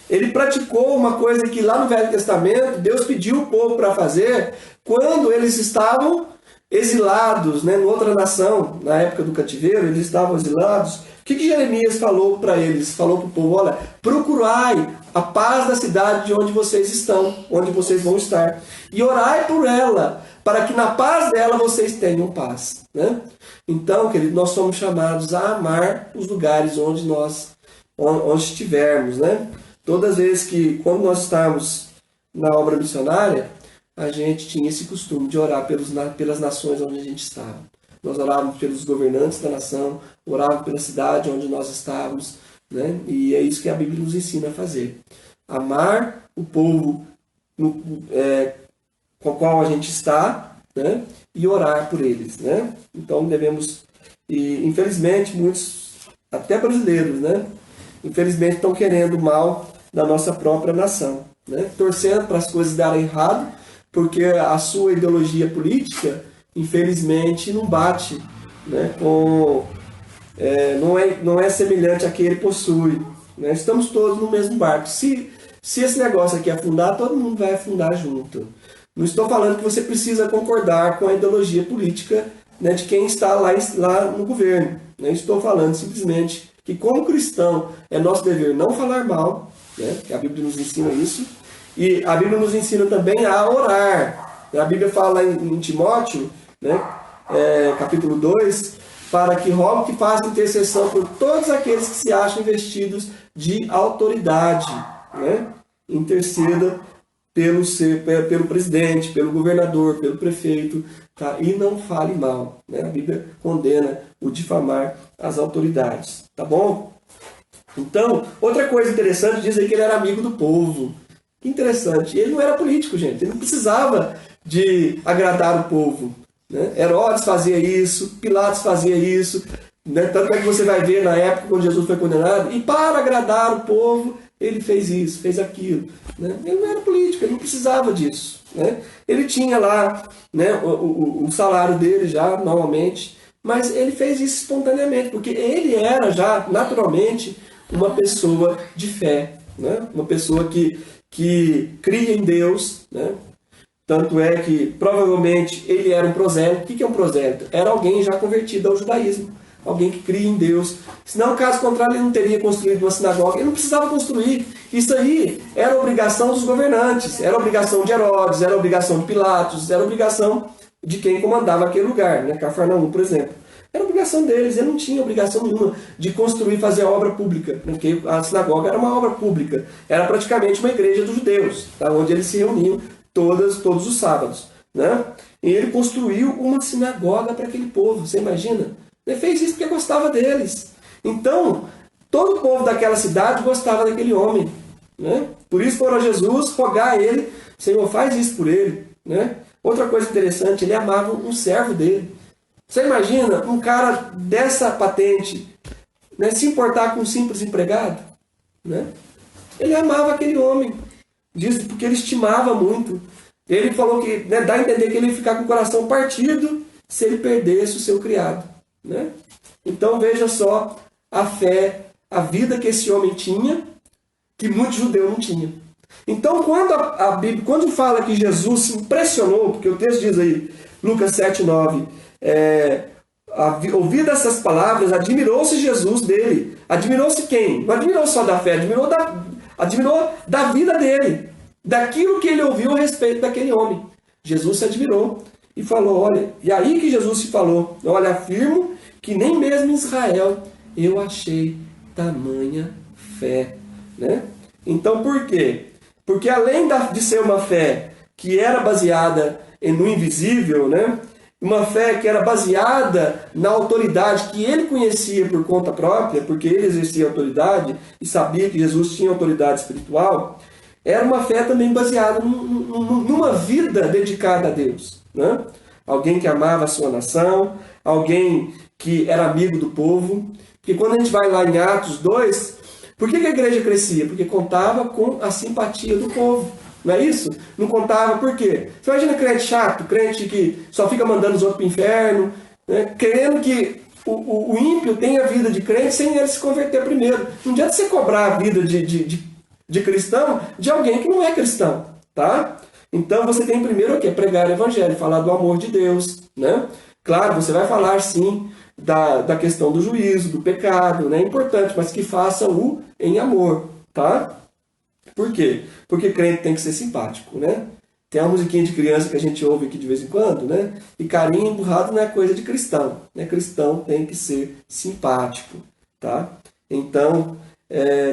ele praticou uma coisa que lá no Velho Testamento Deus pediu o povo para fazer quando eles estavam exilados, né, em outra nação, na época do cativeiro, eles estavam exilados. O que Jeremias falou para eles? Falou para o povo: olha, procurai a paz da cidade de onde vocês estão, onde vocês vão estar, e orai por ela, para que na paz dela vocês tenham paz, né? Então, querido, nós somos chamados a amar os lugares onde estivermos, né? Todas as vezes quando nós estamos na obra missionária, a gente tinha esse costume de orar pelas nações onde a gente estava. Nós orávamos pelos governantes da nação, orávamos pela cidade onde nós estávamos, né? E é isso que a Bíblia nos ensina a fazer. Amar o povo com o qual a gente está, né? E orar por eles, né? Então devemos... E infelizmente muitos, até brasileiros, né, infelizmente estão querendo mal da nossa própria nação, né? Torcendo para as coisas darem errado, porque a sua ideologia política, infelizmente, não bate, né, não é semelhante a que ele possui, né? Estamos todos no mesmo barco. Se esse negócio aqui afundar, todo mundo vai afundar junto. Não estou falando que você precisa concordar com a ideologia política, né, de quem está lá no governo. Né? Estou falando simplesmente que, como cristão, é nosso dever não falar mal, né? Que a Bíblia nos ensina isso. E a Bíblia nos ensina também a orar. A Bíblia fala em Timóteo, né, capítulo 2, para que rogo que faça intercessão por todos aqueles que se acham investidos de autoridade, né? Interceda pelo presidente, pelo governador, pelo prefeito, tá? E não fale mal, né? A Bíblia condena o difamar as autoridades, tá bom? Então, outra coisa interessante, diz aí que ele era amigo do povo. Que interessante. Ele não era político, gente. Ele não precisava de agradar o povo, né? Herodes fazia isso, Pilatos fazia isso, né? Tanto é que você vai ver na época quando Jesus foi condenado, e para agradar o povo, ele fez isso, fez aquilo, né? Ele não era político, ele não precisava disso, né? Ele tinha lá, né, o salário dele já, normalmente, mas ele fez isso espontaneamente, porque ele era já, naturalmente, uma pessoa de fé, né? Uma pessoa que cria em Deus, né? Tanto é que, provavelmente, ele era um prosélito. O que é um prosélito? Era alguém já convertido ao judaísmo. Alguém que cria em Deus. Senão, caso contrário, ele não teria construído uma sinagoga. Ele não precisava construir. Isso aí era obrigação dos governantes. Era obrigação de Herodes, era obrigação de Pilatos, era obrigação de quem comandava aquele lugar, né? Cafarnaum, por exemplo. Era obrigação deles. Ele não tinha obrigação nenhuma de construir e fazer a obra pública. Porque a sinagoga era uma obra pública. Era praticamente uma igreja dos judeus, tá? Onde eles se reuniam todos os sábados, né? E ele construiu uma sinagoga para aquele povo, você imagina? Ele fez isso porque gostava deles. Então, todo o povo daquela cidade gostava daquele homem, né? Por isso foram a Jesus rogar a ele, Senhor, faz isso por ele, né? Outra coisa interessante, ele amava um servo dele. Você imagina um cara dessa patente, né, se importar com um simples empregado, né? Ele amava aquele homem. Diz porque ele estimava muito. Ele falou que, né, dá a entender que ele ia ficar com o coração partido se ele perdesse o seu criado, né? Então veja só a fé, a vida que esse homem tinha, que muito judeu não tinha. Então quando a Bíblia, quando fala que Jesus se impressionou, porque o texto diz aí, Lucas 7,9, ouvido essas palavras, admirou-se Jesus dele. Admirou-se quem? Não admirou só da fé, admirou da vida dele, daquilo que ele ouviu a respeito daquele homem. Jesus se admirou e falou, olha, e aí que Jesus se falou, olha, afirmo que nem mesmo em Israel eu achei tamanha fé, né? Então por quê? Porque além de ser uma fé que era baseada no invisível, né? Uma fé que era baseada na autoridade que ele conhecia por conta própria, porque ele exercia autoridade e sabia que Jesus tinha autoridade espiritual, era uma fé também baseada numa vida dedicada a Deus, né? Alguém que amava a sua nação, alguém que era amigo do povo. Porque quando a gente vai lá em Atos 2, por que a igreja crescia? Porque contava com a simpatia do povo. Não é isso? Não contava por quê? Você imagina crente chato, crente que só fica mandando os outros para o inferno, né? Querendo que o ímpio tenha a vida de crente sem ele se converter primeiro. Não adianta você cobrar a vida de cristão de alguém que não é cristão, tá? Então você tem primeiro o quê? Pregar o evangelho, falar do amor de Deus, né? Claro, você vai falar sim da questão do juízo, do pecado, né? É importante, mas que faça-o em amor, tá? Por quê? Porque crente tem que ser simpático, né? Tem uma musiquinha de criança que a gente ouve aqui de vez em quando, né? E carinho emburrado não é coisa de cristão, né? Cristão tem que ser simpático, tá? Então,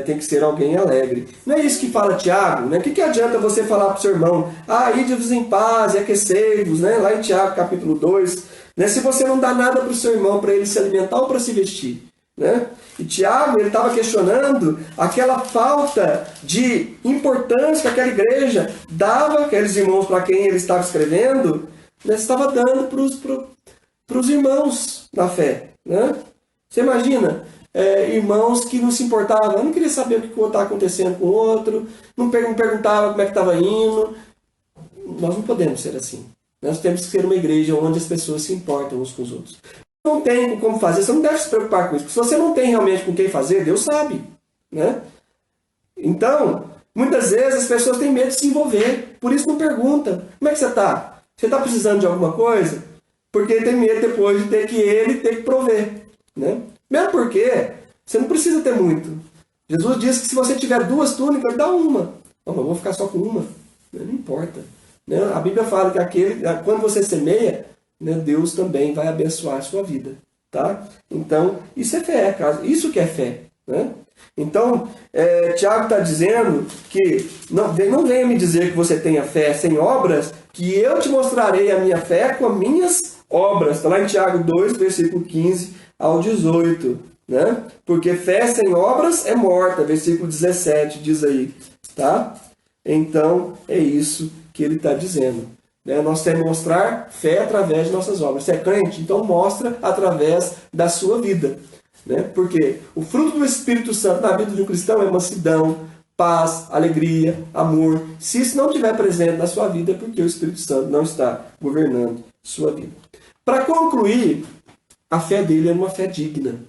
tem que ser alguém alegre. Não é isso que fala Tiago, né? O que adianta você falar para o seu irmão, ide-vos em paz e aquecei-vos, né? Lá em Tiago, capítulo 2, né? Se você não dá nada para o seu irmão para ele se alimentar ou para se vestir, né? E Tiago, ele estava questionando aquela falta de importância que aquela igreja dava, aqueles irmãos para quem ele estava escrevendo, né? Estava dando para os irmãos na fé, né? Você imagina, irmãos que não se importavam, não queria saber o que estava acontecendo com o outro, não perguntava como é que estava indo. Nós não podemos ser assim. Nós temos que ser uma igreja onde as pessoas se importam uns com os outros. Não tem como fazer, você não deve se preocupar com isso. Porque se você não tem realmente com quem fazer, Deus sabe, né? Então, muitas vezes as pessoas têm medo de se envolver. Por isso não perguntam. Como é que você está? Você está precisando de alguma coisa? Porque tem medo depois de ter que prover, né? Mesmo porque você não precisa ter muito. Jesus disse que se você tiver 2 túnicas, dá uma. Não, eu vou ficar só com uma. Não importa. Né? A Bíblia fala que quando você semeia, né, Deus também vai abençoar a sua vida. Tá? Então, isso é fé, isso que é fé. Né? Então, Tiago está dizendo que não venha me dizer que você tenha fé sem obras, que eu te mostrarei a minha fé com as minhas obras. Está lá em Tiago 2, versículo 15 ao 18. Né? Porque fé sem obras é morta, versículo 17 diz aí. Tá? Então, é isso que ele está dizendo. Nós temos que mostrar fé através de nossas obras. Você é crente? Então mostra através da sua vida. Porque o fruto do Espírito Santo na vida de um cristão é mansidão, paz, alegria, amor. Se isso não estiver presente na sua vida, é porque o Espírito Santo não está governando sua vida. Para concluir, a fé dele é uma fé digna.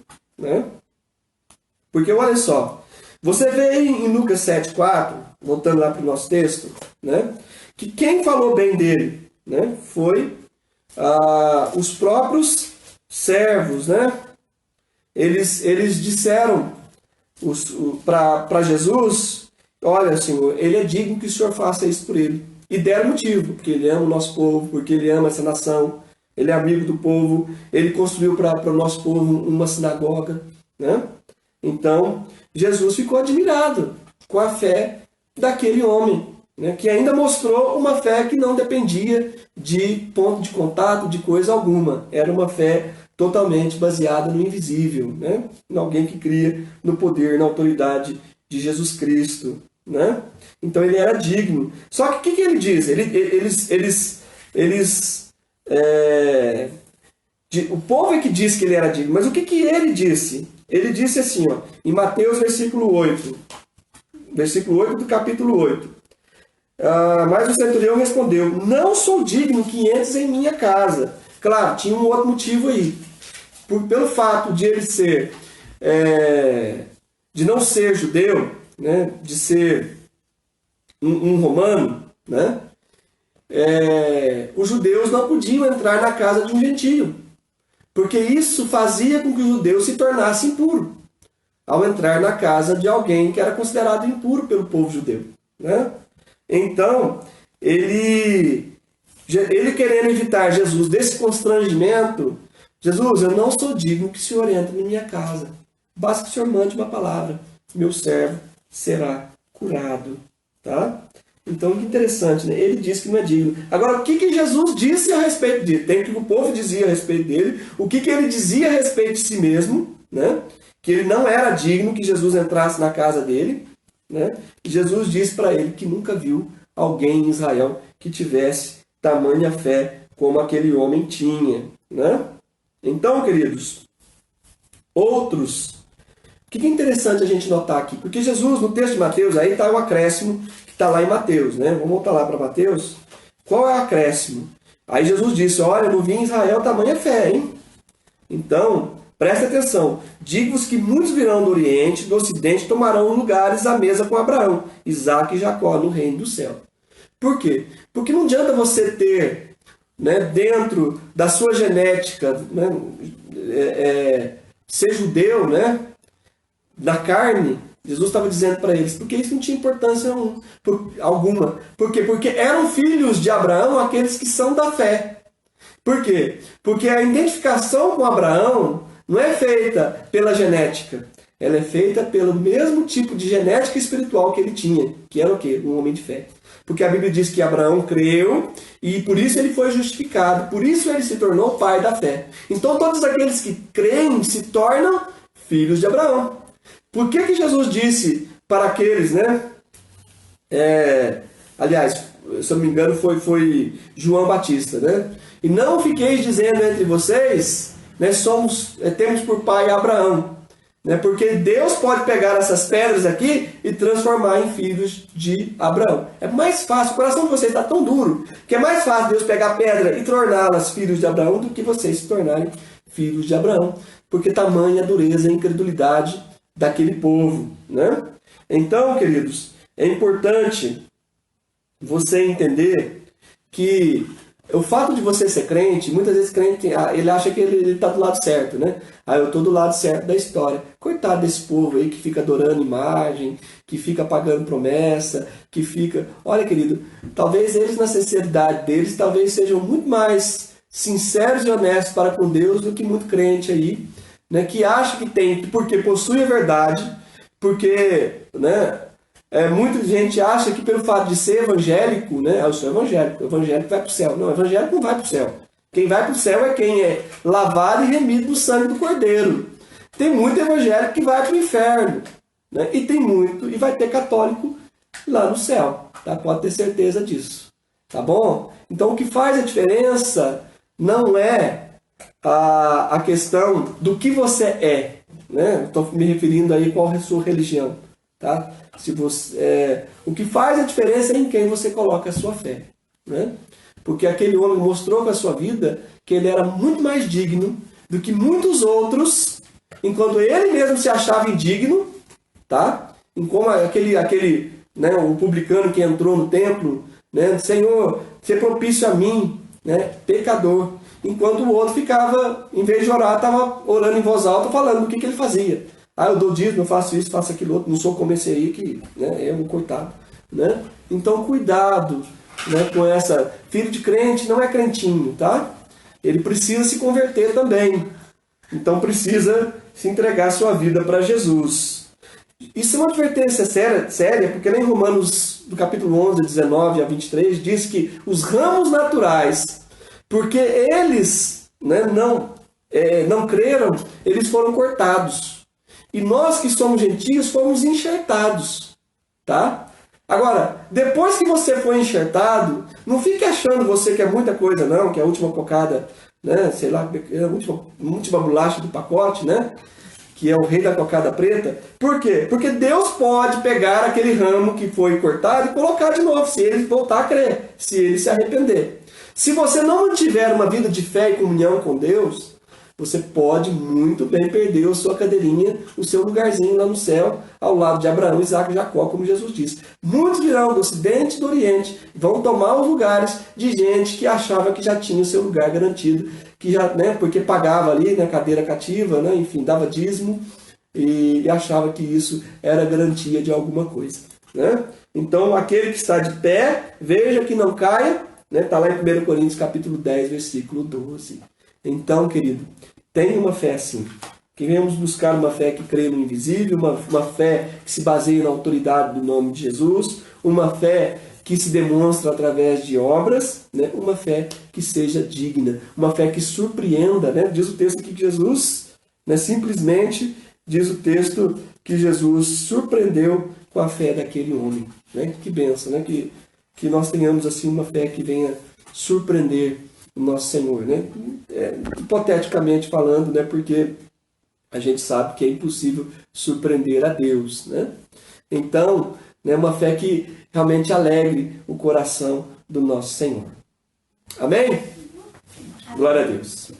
Porque olha só, você vê aí em Lucas 7,4, voltando lá para o nosso texto, que quem falou bem dele foi os próprios servos. Eles disseram para Jesus: olha, Senhor, ele é digno que o Senhor faça isso por ele. E deram motivo, porque ele ama o nosso povo, porque ele ama essa nação, ele é amigo do povo, ele construiu para o nosso povo uma sinagoga. Então, Jesus ficou admirado com a fé daquele homem, que ainda mostrou uma fé que não dependia de ponto de contato, de coisa alguma. Era uma fé totalmente baseada no invisível, em alguém que cria no poder, na autoridade de Jesus Cristo. Então ele era digno. Só que o que ele diz? O povo é que diz que ele era digno, mas o que ele disse? Ele disse assim, em Mateus versículo 8 do capítulo 8. Mas o centurião respondeu: não sou digno que entres em minha casa. Claro, tinha um outro motivo aí. Pelo fato de ele ser, de não ser judeu, de ser um romano, os judeus não podiam entrar na casa de um gentio, porque isso fazia com que o judeu se tornasse impuro, ao entrar na casa de alguém que era considerado impuro pelo povo judeu. Então, ele querendo evitar Jesus desse constrangimento: Jesus, eu não sou digno que o Senhor entre em minha casa. Basta que o Senhor mande uma palavra, meu servo será curado. Tá? Então, que interessante, ele disse que não é digno. Agora, o que Jesus disse a respeito dele? Tem o que o povo dizia a respeito dele, o que ele dizia a respeito de si mesmo, que ele não era digno que Jesus entrasse na casa dele. E Jesus disse para ele que nunca viu alguém em Israel que tivesse tamanha fé como aquele homem tinha. Então, queridos, outros. O que é interessante a gente notar aqui? Porque Jesus, no texto de Mateus, aí está o acréscimo que está lá em Mateus. Vamos voltar lá para Mateus. Qual é o acréscimo? Aí Jesus disse: olha, eu não vi em Israel tamanha fé, hein? Então, presta atenção. Digo-vos que muitos virão do Oriente, do Ocidente, tomarão lugares à mesa com Abraão, Isaque e Jacó no reino do céu. Por quê? Porque não adianta você ter, dentro da sua genética, ser judeu, na carne. Jesus estava dizendo para eles, porque isso não tinha importância alguma. Por quê? Porque eram filhos de Abraão aqueles que são da fé. Por quê? Porque a identificação com Abraão não é feita pela genética. Ela é feita pelo mesmo tipo de genética espiritual que ele tinha, que era o quê? Um homem de fé. Porque a Bíblia diz que Abraão creu e por isso ele foi justificado, por isso ele se tornou pai da fé. Então todos aqueles que creem se tornam filhos de Abraão. Por que Jesus disse para aqueles, aliás, se eu não me engano foi João Batista, E não fiqueis dizendo entre vocês, temos por pai Abraão. Porque Deus pode pegar essas pedras aqui e transformar em filhos de Abraão. É mais fácil, o coração de vocês está tão duro, que é mais fácil Deus pegar a pedra e torná-las filhos de Abraão do que vocês se tornarem filhos de Abraão. Porque tamanha a dureza e a incredulidade daquele povo. Então, queridos, é importante você entender que o fato de você ser crente, muitas vezes crente, ele acha que ele está do lado certo, eu estou do lado certo da história. Coitado desse povo aí que fica adorando imagem, que fica pagando promessa, que fica... Olha, querido, talvez eles, na sinceridade deles, talvez sejam muito mais sinceros e honestos para com Deus do que muito crente aí, né, que acha que tem, porque possui a verdade, porque, né, muita gente acha que pelo fato de ser evangélico, né, eu sou evangélico, o evangélico vai para o céu. Não, o evangélico não vai para o céu. Quem vai para o céu é quem é lavado e remido do sangue do Cordeiro. Tem muito evangélico que vai para o inferno, né, e tem muito, e vai ter católico lá no céu, tá? Pode ter certeza disso, tá bom? Então o que faz a diferença não é a questão do que você é, né? Estou me referindo aí qual é a sua religião, tá? Se você, o que faz a diferença é em quem você coloca a sua fé, né? Porque aquele homem mostrou com a sua vida que ele era muito mais digno do que muitos outros, enquanto ele mesmo se achava indigno, tá? Em como aquele, né, o publicano que entrou no templo, né? Senhor, ser propício a mim, né, pecador. Enquanto o outro ficava, em vez de orar, estava orando em voz alta, falando o que ele fazia. Ah, eu dou dízimo, eu faço isso, faço aquilo outro, não sou como esse aí, que, né, é um coitado. Né? Então, cuidado, né, com essa... Filho de crente não é crentinho, tá? Ele precisa se converter também. Então, precisa se entregar sua vida para Jesus. Isso é uma advertência séria, porque lá em Romanos, do capítulo 11, 19 a 23, diz que os ramos naturais, porque eles, né, não creram, eles foram cortados. E nós que somos gentios fomos enxertados. Tá? Agora, depois que você foi enxertado, não fique achando você que é muita coisa, não, que é a última cocada, né, sei lá, a última bolacha do pacote, né? Que é o rei da cocada preta. Por quê? Porque Deus pode pegar aquele ramo que foi cortado e colocar de novo, se ele voltar a crer, se ele se arrepender. Se você não mantiver uma vida de fé e comunhão com Deus, você pode muito bem perder a sua cadeirinha, o seu lugarzinho lá no céu, ao lado de Abraão, Isaac e Jacó, como Jesus disse. Muitos virão do Ocidente e do Oriente, vão tomar os lugares de gente que achava que já tinha o seu lugar garantido, que já, né, porque pagava ali na cadeira cativa, né, enfim, dava dízimo e achava que isso era garantia de alguma coisa. Né? Então, aquele que está de pé, veja que não caia, está lá em 1 Coríntios capítulo 10, versículo 12. Então, querido, tenha uma fé assim. Queremos buscar uma fé que crê no invisível, uma fé que se baseia na autoridade do nome de Jesus, uma fé que se demonstra através de obras, né? Uma fé que seja digna, uma fé que surpreenda. Né? Diz o texto aqui que Jesus, né, simplesmente, diz o texto que Jesus surpreendeu com a fé daquele homem. Né? Que bênção, né? Que nós tenhamos assim uma fé que venha surpreender o nosso Senhor, né? Hipoteticamente falando, né? Porque a gente sabe que é impossível surpreender a Deus, né? Então, né, uma fé que realmente alegre o coração do nosso Senhor. Amém? Glória a Deus.